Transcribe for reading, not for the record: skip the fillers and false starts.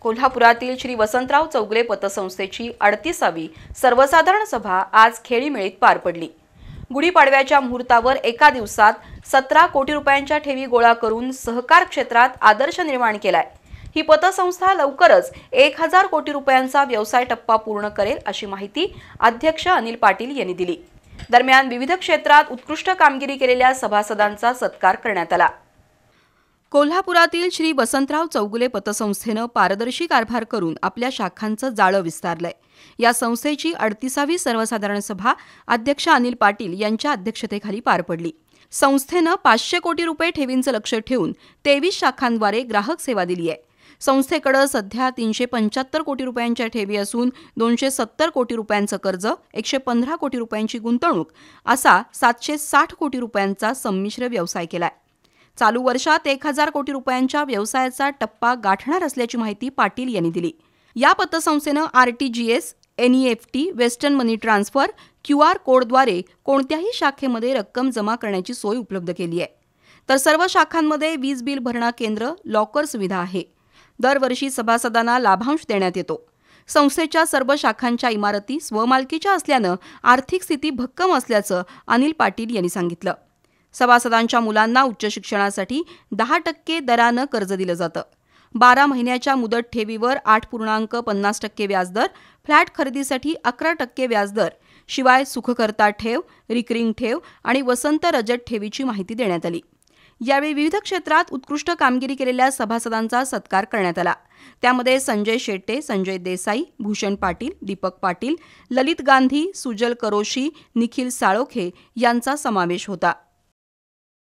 कोल्हापुरातील श्री वसंतराव चौगुले पतसंस्थेची 38वी सर्वसाधारण सभा आज खेळीमेळीत पार पडली। गुढीपाडव्याच्या मुहूर्तावर एका दिवसात 17 कोटी रुपयांच्या ठेवी गोळा करून सहकार क्षेत्रात आदर्श निर्माण केलाय। ही पतसंस्था लवकरच 1000 कोटी रुपयांचा व्यवसाय टप्पा पूर्ण करेल अशी माहिती अध्यक्ष अनिल पाटील यांनी दिली। दरम्यान विविध क्षेत्रात उत्कृष्ट कामगिरी केलेल्या सभासदांचा सत्कार करण्यात आला। कोल्हापुरातील श्री वसंतराव चौगुले पतसंस्थेनं पारदर्शी कारभार करून आपल्या शाखांचं जाळं विस्तारलंय। या संस्थेची 38वी सर्वसाधारण सभा अध्यक्ष अनिल पाटील यांच्या अध्यक्षतेखाली पार पडली। संस्थेनं 500 कोटी रुपये ठेवींचं लक्ष ठेवून 23 शाखांद्वारे ग्राहक सेवा दिली आहे। संस्थेकडे सध्या 375 कोटी रुपयांच्या ठेवी असून 270 कोटी रुपयांचं कर्ज, 115 कोटी रुपयांची गुंतवणूक असा 760 कोटी रुपयांचा संमिश्र व्यवसाय केलाय। चालू वर्षात 1000 कोटी रुपयांच्या व्यवसायाचा टप्पा गाठणार असल्याची माहिती पाटील यांनी दिली। या पतसंस्थेनं आरटीजीएस, एनईएफटी, वेस्टर्न मनी ट्रान्सफर, क्यूआर कोडद्वारे कोणत्याही शाखेमध्ये रक्कम जमा करण्याची सोय उपलब्ध केली आहे। तर सर्व शाखांमध्ये वीज बिल भरणा केंद्र, लॉकर सुविधा आहे। दरवर्षी सभासदांना लाभांश देण्यात येतो। संस्थेच्या सर्व शाखांच्या इमारती स्वमालकीच्या असल्यानं आर्थिक स्थिती भक्कम असल्याचं अनिल पाटील यांनी सांगितलं। सभासदांच्या मुलांना उच्च शिक्षणासाठी 10% दरानं कर्ज दिलं जातं। 12 महिन्याच्या मुदत ठेवीवर 8.50% व्याजदर, फ्लॅट खरेदीसाठी 11% व्याजदर, शिवाय सुखकर्ता ठेव, रिकरिंग ठेव आणि वसंत रजत ठेवीची माहिती देण्यात आली। यावेळी विविध क्षेत्रात उत्कृष्ट कामगिरी केलेल्या सभासदांचा सत्कार करण्यात आला। त्यामध्ये संजय शेट्टे, संजय देसाई, भूषण पाटील, दीपक पाटील, ललित गांधी, सुजल करोशी, निखिल साळोखे यांचा समावेश होता।